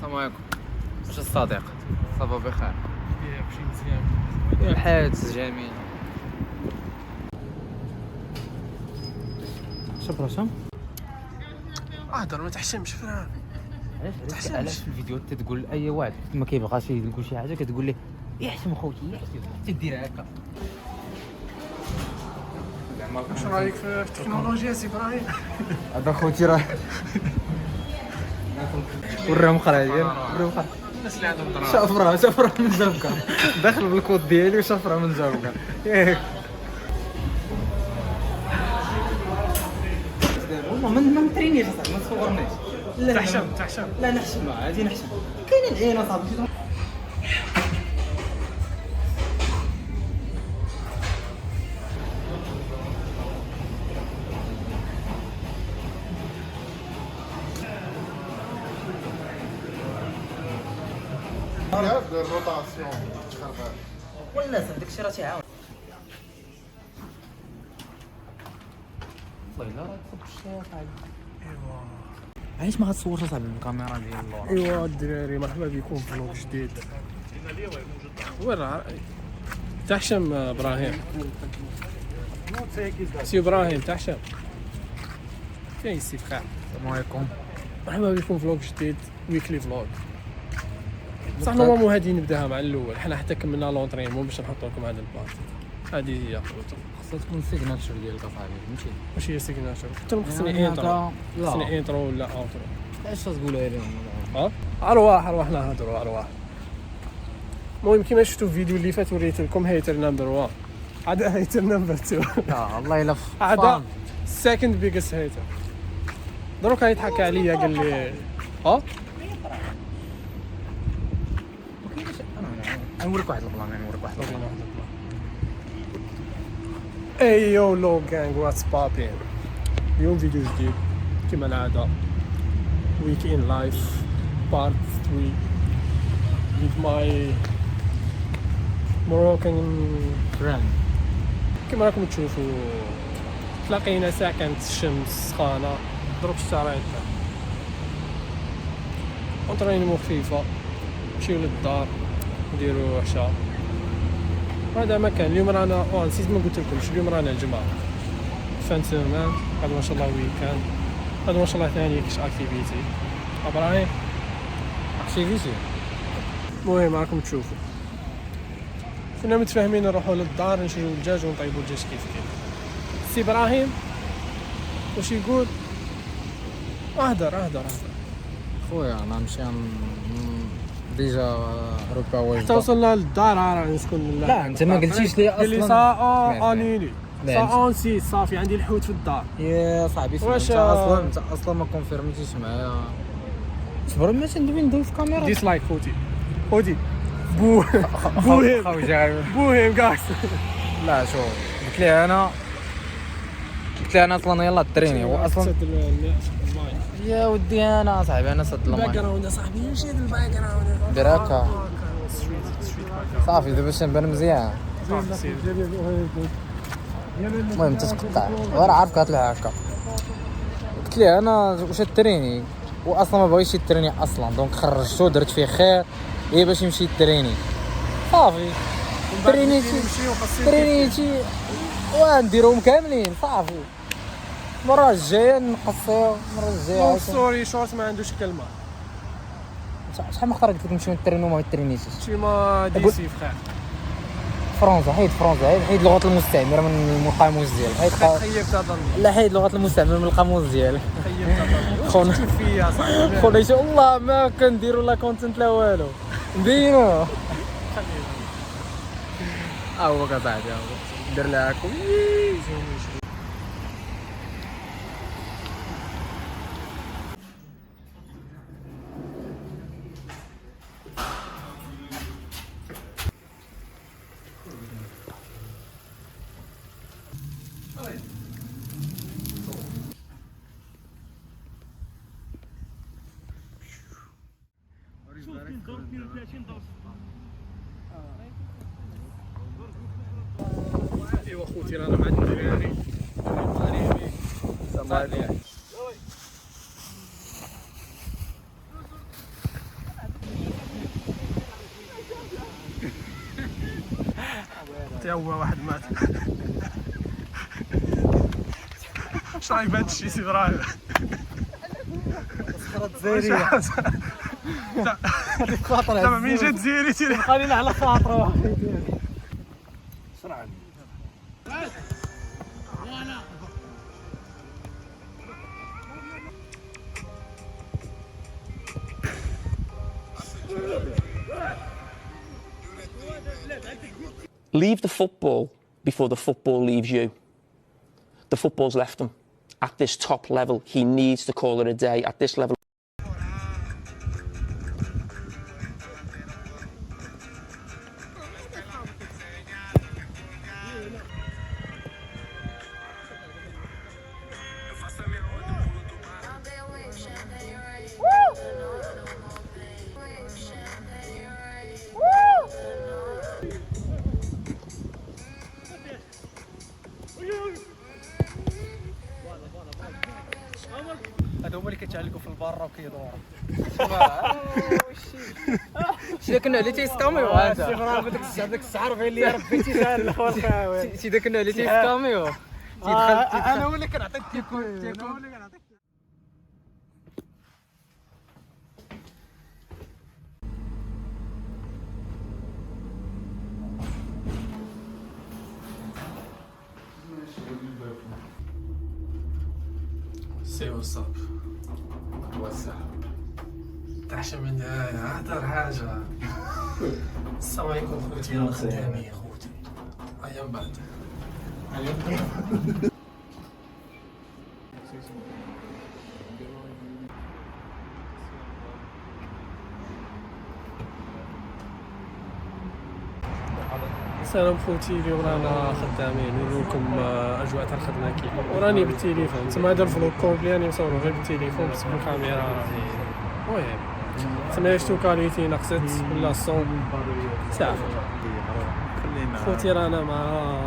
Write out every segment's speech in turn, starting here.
السلام عليكم. واش الصديق صافا بخير؟ كلشي مزيان. الحياة جميلة. شوف راسهم اهدر ما تحشمش فران. علاش في الفيديو تقول اي واحد ما كيبغاش يقول شي حاجه كتقول ليه يحشم خوتي يحشم تدير هكا. واش رايك في التكنولوجيا سي ابراهيم؟ هذا خوتي راه وراهم خراجيل وراهم خراجيل. الناس اللي عندهم ضرر شافرها من زاوكا داخل بالكود ديالي وشافرها من زاوكا ياك والله ما نترينيش اصاحبي ما تصورنيش. تحشم لا نحشم عادي نحشم كاينين العين اصاحبي. دير روتاسيون ولا داكشي راه تيعاون والله الا راه تصب الشاف عادي. ايوا علاش ما غتصورش اصاحبي بالكاميرا ديال اللورا؟ ايوا الدراري مرحبا بكم في فلوق جديد. وين راه تحشم ابراهيم؟ سي ابراهيم تحشم فين السي بخير؟ السلام عليكم. مرحبا بكم في فلوق جديد ويكلي فلوق. صح نورمالمون هادي نبداها مع الاول، حنا حتى كملنا لونطرينمون باش نحط لكم هذا البارتي. هذه هي خوتو خاصها تكون سيغناتشر ديالك اصاحبي فهمتي. واش هي سيغناتور؟ حتى خصني انترو، خصني انترو ولا اوترو. علاش تقولها لهم؟ ها ارواح نهضروا ارواح. المهم كيما شفتوا في الفيديو اللي فات وريت لكم هيتر نمبر 1 عاد هيتر نمبر 2 يا الله الا عاد سكند بيجست هيتر. دروك يضحك عليا قال لي ها نوريك واحد البلان نوريك واحد البلان. ايو لو جانج واتس بابين. اليوم فيديو جديد كما العاده ويك ان لايف بارت 3 with my Moroccan فران كما راكم تشوفوا. تلاقينا ساعة كانت الشمس سخانة دروك الشرايط اونطرينمون خفيفة نمشيو للدار نديرو عشاء. هذا مكان اليوم رانا نسيت ما قلت لكمش اليوم رانا الجمعة فان سيمان. هذا ما شاء الله ويكاند. هذا ما شاء الله ثاني كاش اكتيفيتي ابراهيم اكتيفيتي. المهم راكم تشوفوا كنا متفاهمين نروحوا للدار نشريو الدجاج ونطيبوا الدجاج كيف سي ابراهيم واش يقول. اهدر خويا انا نمشي ديجا ربا واجد حتى وصلنا للدار راه نسكن. لا انت ما قلتيش لي قال لي اصلا. ساعه انيني ساعه نسيت صافي عندي الحوت في الدار. يا صاحبي واش انت اصلا ما كونفيرميتيش معايا. صبر ما تندوي ندوي في الكاميرا. ديسلايك خوتي بوهم بوهم كاع. لا شوف قلت لي انا اصلا يلا تريني هو اصلا يا ودي انا صاحبي انا سد الباك الماي جراوند صاحبي نمشي للباك جراوند دير هكا صافي دابا باش نبان مزيان. المهم تتقطع وانا عارفك غتطلع هكا. قلت لي انا واش تريني واصلا ما بغيتش يتريني اصلا دونك خرجتو درت فيه خير هي باش يمشي يتريني صافي. ترينيتي ونديروهم كاملين صافي. المره الجايه نقصيو المره الجايه. ستوري شورت ما عندوش كلمه. شحال من خطره قلت لك نمشيو نترينو ما ترينيش. كيما ديسي فخير فرنسا حيد لغه المستعمره من القاموس ديالك. خيبت اظن. لا حيد لغه المستعمره من القاموس ديالك. خيبت خونا شوف فيا صاحبي خونا ان شاء الله ما كنديروا لا كونتنت لا والو نديرو هو كصاحبي دير لها هاكا. ايوا خوتي رانا مع الدراري هو واحد مات. اش رايك بهذا الشيء سي ابراهيم؟ زيرية زعما من جات زيري خلينا على خاطره واحد. Leave the football before the football leaves you. The football's left him. At this top level, he needs to call it a day. At this level. هادو هما اللي كيتعلقوا في البرا وكيدوروا. شي داك النوع اللي تيسكاميو هذا. راه داك الشعر باين لي ربيتي شحال الاخر خاوي. شي داك النوع اللي تيسكاميو. انا هو اللي كنعطيك تيكون هو اللي كنعطيك. سي وصاب وزع تعشى من هنا هدر حاجة. السلام عليكم خوتي الخدامين خوتي أيام بعد. السلام خوتي، اليوم رانا خدامين نوريكم اجواء تاع الخدمه كيف وراني بالتليفون. تما هذا الفلوق كومبلي راني مصورو غير بالتليفون بس بالكاميرا راهي المهم تما شتو كاليتي نقصت ولا الصون صافي. خوتي رانا مع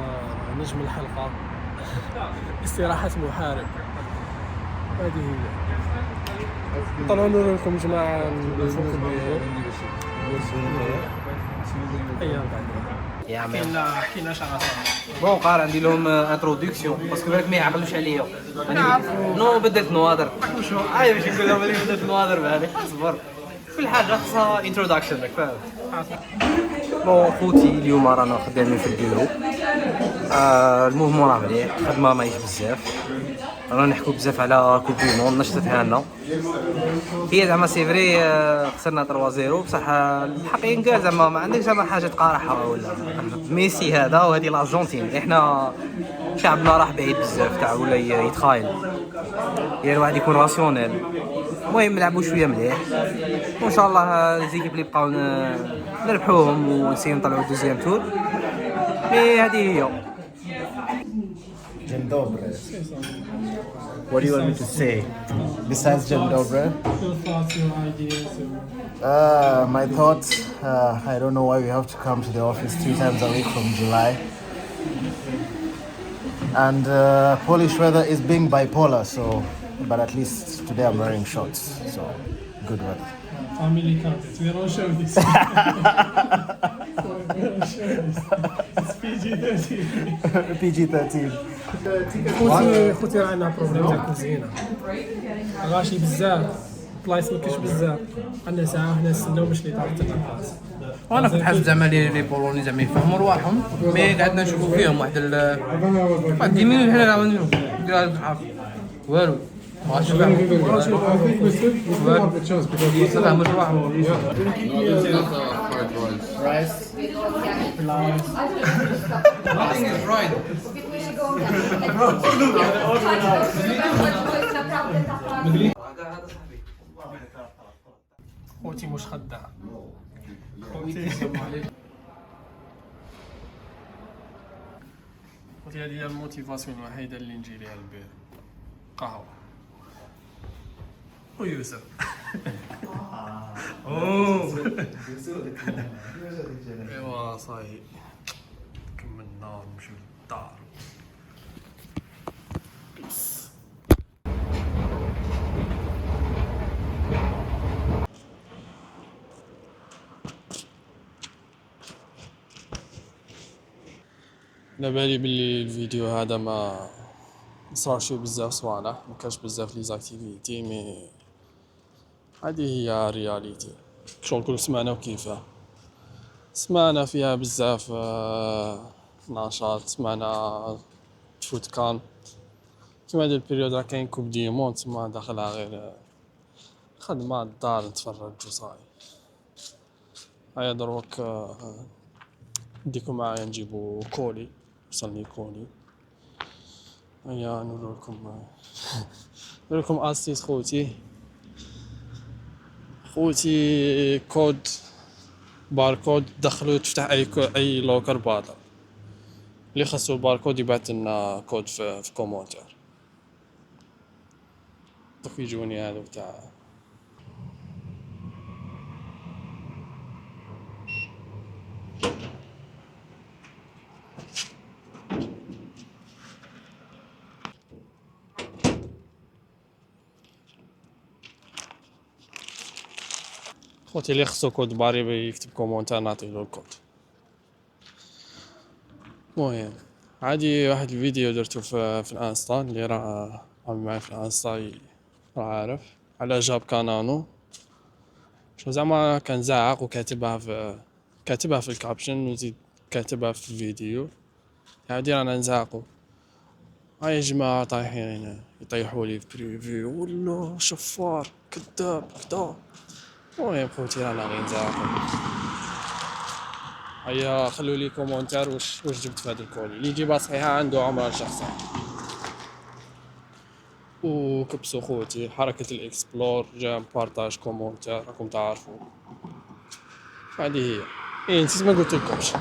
نجم الحلقه استراحه محارب. هذه هي طلعوا نوريكم جماعه نشوفوا ايام بعد. كاين شغله بون قال عندي لهم انتروداكسيون باسكو بالك ما يعقلوش عليا. نو بدلت نوادر عايز باش نقول لهم اللي بدلت نوادر بالي اصبر كل حاجه خاصها انتروداكشن راك فاهم. بون خوتي اليوم رانا خدامين في البيرو. الموفمون راه مليح، الخدمه ماهيش بزاف، رانا نحكوا بزاف على كوب دو موند نشطتها لنا. هي زعما سي فري خسرنا 3-0 بصح الحقيقه كاع زعما ما عندك زعما حاجه تقارحها ولا ميسي هذا وهذه الارجنتين. احنا شعبنا راح بعيد بزاف تاع ولا يتخايل يا الواحد يكون راسيونيل. المهم نلعبوا شويه مليح وان شاء الله ليزيكيب اللي بقاو نربحوهم ونسيو نطلعوا دوزيام تور. مي هذه هي. Dzień dobry. What do you want me to say besides Dzień dobry? your thoughts, your ideas. My thoughts, I don't know why we have to come to the office 3 times a week from July. And Polish weather is being bipolar, so but at least today I'm wearing shorts, so good weather. Family content. We don't show this. We don't show this. It's PG-13. PG-13. خوتي رانا بروبليم تاع الكوزينه غاشي بزاف بلايص ما كاينش بزاف. عندنا ساعه وحنا نستناو باش لي طارت لنا بلاصه. وانا كنت حاسب زعما لي بولوني زعما يفهموا رواحهم مي قعدنا نشوفوا فيهم واحد 10 مينوت حنا راه نديروا والو ماشي فاهم رواحهم. Rice. Nothing is right. خوتي مش خداع. خوتي هذه هي الموتيفاسيون الوحيده اللي نجي ليها البير قهوه ويوسف. ايوا صاي كملنا نمشيو للدار. على بالي بلي الفيديو هذا ما صار فيه بزاف صوالح، ما كانش بزاف لي زاكتيفيتي، مي هذه هي رياليتي. شغل كل سمعنا وكيفاه سمعنا فيها بزاف نشاط، سمعنا فوت كان كيما هاد البيريود راه كاين كوب دي موند، تما داخلها غير خدمة الدار نتفرج وصاي. هيا دروك نديكم معايا نجيبو كولي، وصلني كولي. هيا نوريلكم اسيس خوتي كود باركود دخلو تفتح اي لوكر باطل، اللي خاصو الباركود يبعث لنا كود في كومونتير. دوك يجوني هذوك تاع خوتي اللي خصو كود باري يكتب كومونتير نعطيلو الكود. المهم عادي واحد الفيديو درتو في الانستا، اللي راه عامل معايا في الانستا راه عارف على جاب كانانو. شو زعما كان زعق كاتبها في الكابشن وزيد كاتبها في الفيديو. هادي رانا نزعقو، هاي يا جماعة طايحين يطيحوا لي في بريفيو ولا شفار كذاب كذا. المهم خوتي رانا غير نزعقو. هيا خلوا لي كومونتير واش جبت في هاد الكولي اللي يجيبها صحيحة عنده عمرها شخصا. وكبسوا خوتي حركة الاكسبلور جا بارطاج كومونتير راكم تعرفوا. هذه هي. نسيت ما قلت لكمش،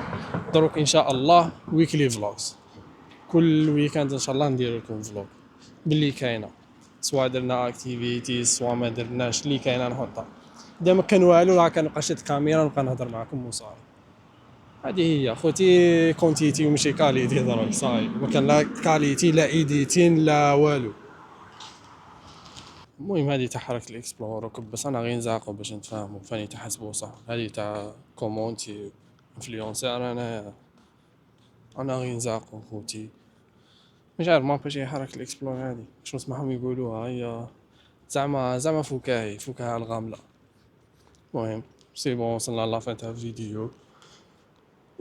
دروك ان شاء الله ويكلي فلوجز، كل ويكاند ان شاء الله ندير لكم فلوج باللي كاينه، سواء درنا اكتيفيتي سواء ما درناش، اللي كاينه نحطها. اذا ما كان والو راه كنبقى شاد كاميرا نبقى نهضر معكم وصافي. هذه هي خوتي، كونتيتي وماشي كاليتي دروك صاي، ما كان لا كاليتي لا ايديتين لا والو. المهم هذه تاع حركة الاكسبلور بس انا غير نزاقو باش نتفاهمو فاني تحسبو صح. هذه تاع كومونتي انفلونسر انا غير نزاقو خوتي. مش عارف ما باش حركة الاكسبلور هذه شنو نسمعهم يقولوها، هي زعما فكاهي الغاملة. المهم سي بون وصلنا لافان تاع الفيديو.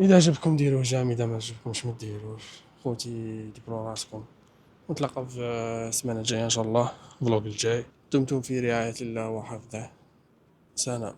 اذا عجبكم ديروه جام، اذا ما عجبكمش ما ديروش خوتي، دبروا راسكم. نتلاقى في السمانة الجاية ان شاء الله، فلوق الجاي. دمتم في رعاية الله وحفظه. سلام.